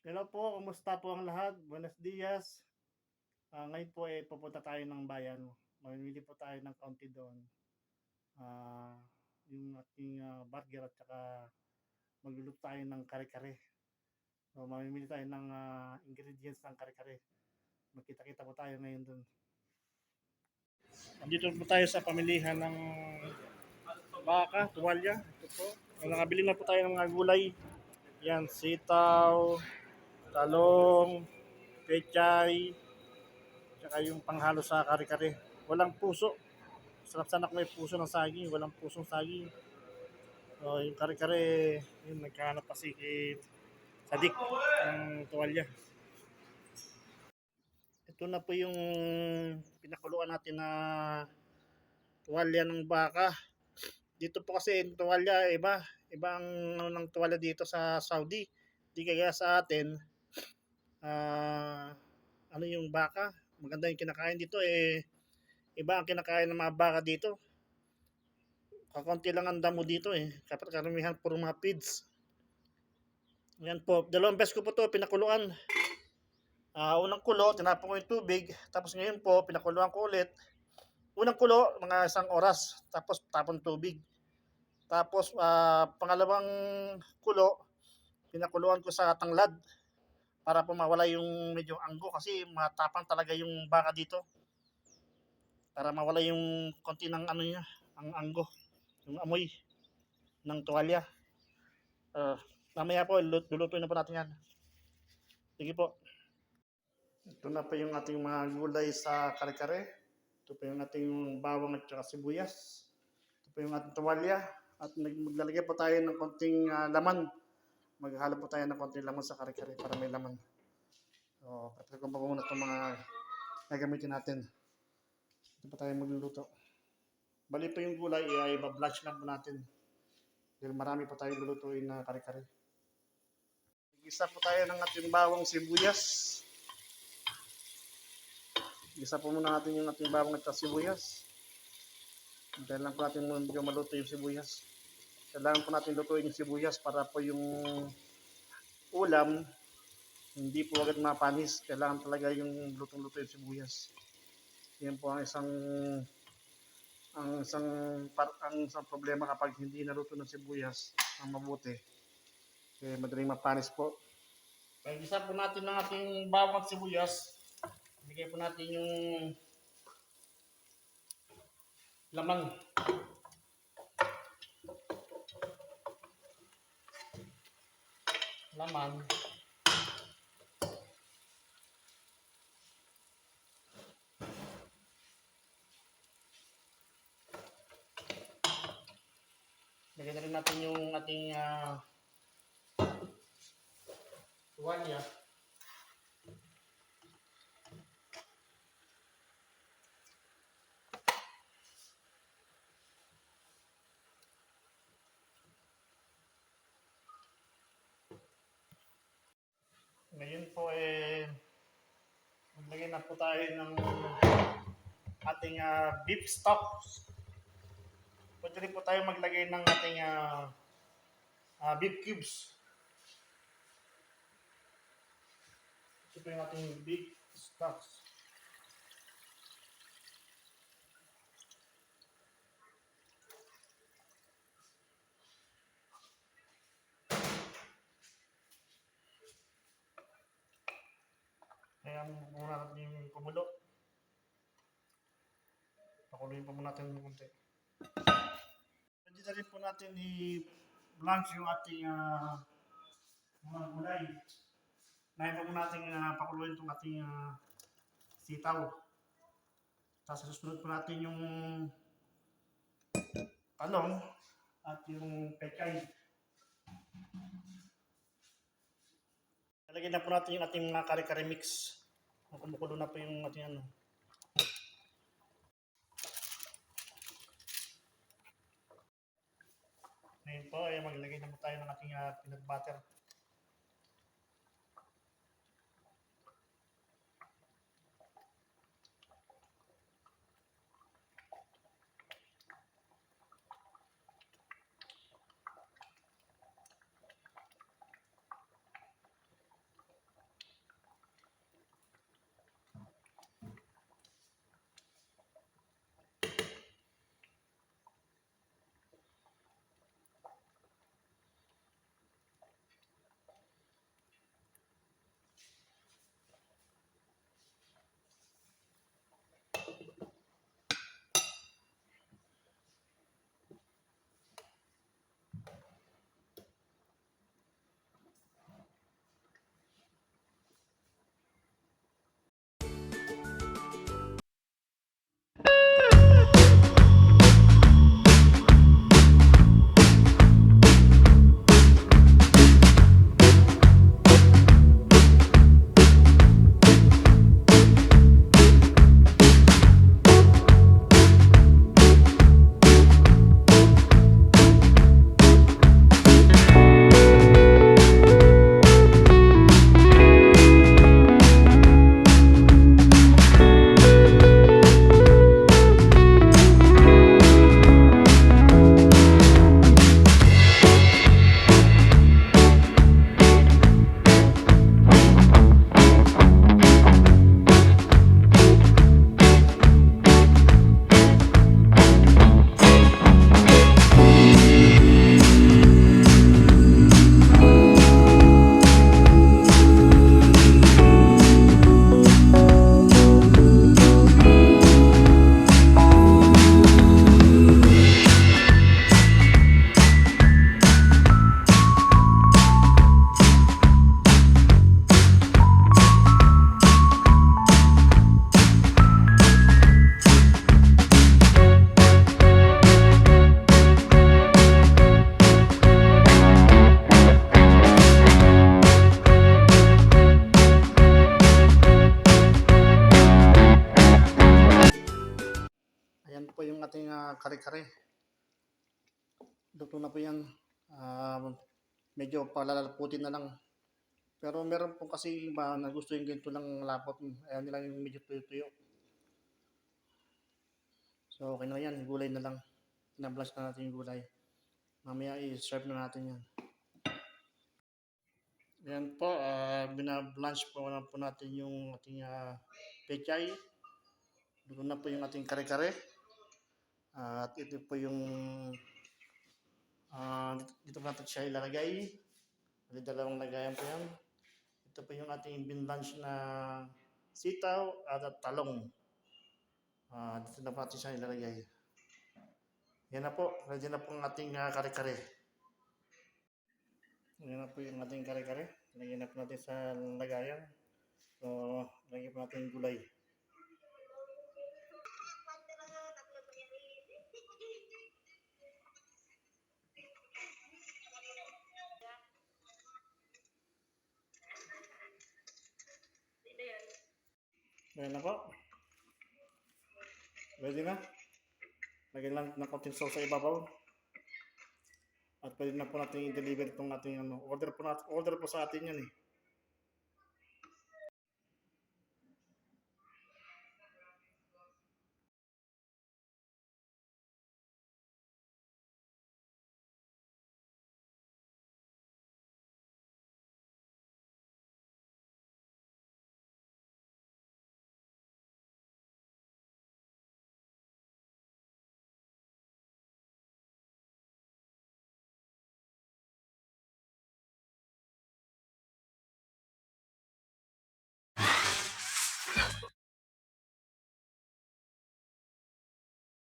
Hello po, kumusta po ang lahat? Buenos dias. Ngayon po pupunta tayo ng bayan. Mamimili po tayo ng kaunti doon. Ah, yung ating burger at saka magluluto tayo ng kare-kare. So, mamimili tayo ng ingredients ng kare-kare. Magkita-kita po tayo ngayon doon. Andito po tayo sa pamilihan ng baka, tuwalya. Ito po. Nakabili na po tayo ng mga gulay. Yan, sitaw, talong, pechay, tsaka yung panghalo sa kare-kare. Walang puso. Sarap sana kung may puso ng saging. Walang pusong saging. So, yung kare-kare, yun, nagkahanap pa si Sadik ng tuwalya. Ito na po yung pinakuluan natin na tuwalya ng baka. Dito po kasi yung tuwalya, iba. Iba ang ng tuwalya dito sa Saudi. Di kaya sa atin, ano yung baka. Maganda yung kinakain dito iba ang kinakain ng mga baka dito. Kakunti lang ang damo dito Kapag karamihan puro mga feeds. Yan po. Dalawang beses ko po to pinakuluan. Unang kulo, tinapon ko yung tubig. Tapos ngayon po, pinakuluan ko ulit. Unang kulo, mga 1 oras. Tapos tapon tubig. Tapos pangalawang kulo, pinakuluan ko sa tanglad. Para po mawala yung medyo anggo. Kasi matapang talaga yung baka dito. Para mawala yung konti ng ano niya, ang anggo. Yung amoy ng tuwalya. Mamaya po, lulutuin na po natin yan. Sige po. Ito na po yung ating mga gulay sa kare-kare. Ito po yung ating bawang at saka sibuyas. Ito po yung ating tuwalya. At maglalagay po tayo ng konting laman. Maghalo po tayo ng konting laman sa kare-kare para may laman. So, prepare ko pa muna itong mga gagamitin natin. Ito po tayo magluluto. Bali po yung gulay ay bablanch lang po natin. Dahil marami po tayo lulutuin na kare-kare. Isa po tayo ng ating bawang sibuyas. Isa po muna natin yung ating bawang at sibuyas. Hintayin lang po natin medyo maluto yung sibuyas. Kailangan po natin lutuin yung sibuyas para po yung ulam hindi po agad mapanis. Kailangan talaga yung lutong-luto yung sibuyas. Yan po ang isang problema kapag hindi naluto ng sibuyas ang mabuti. Madaling mapanis po. Pag-isa po natin ng ating bawang at sibuyas, bigay po natin yung lamang. Laman. Lagyan na rin natin yung ating tuwalya. Ngayon po maglagay na po tayo ng ating beef stock. Pwede rin po tayo maglagay ng ating beef cubes. Ito po yung ating beef stocks. Kaya muna natin yung kumulo. Pakuluin pa muna natin ng konti. Pwede na rin po natin i-blanch yung ating mga gulay. Ngayon pa muna natin pakuluin itong ating sitaw. Tapos susunod po natin yung talong at yung pechay. Lalagyan na po natin yung ating mga kare-kare mix. Kumukulo na po yung ating ano. Ngayon po ay maglagay na po tayo ng ating peanut butter. kare-kare. Luto na po yan. Medyo palalaputin na lang. Pero meron po kasi iba na gusto yung ganito lang lapot. Ayaw nila yung medyo tuyo-tuyo. So okay na yan, gulay na lang. Pinablanch na natin yung gulay. Mamaya i-serve na natin yan. Yan po, binablanch po na po natin yung ating pechay. Luto na po yung ating kare-kare. At ito po yung dito po natin siya ilalagay. May dalawang lagayan po yan. Ito po yung ating binlanch na sitaw at talong. Dito na po natin siya ilalagay. Yan na po, ready na po ang ating kare-kare. Yan na po yung ating kare-kare. Lagyan na po natin sa lagayan. So, lagyan po natin yung gulay. Ayan na po. Ready na. Lagyan lang ng konting sauce sa ibabaw. At pwede na po natin i-deliver itong ating order po sa atin yan eh.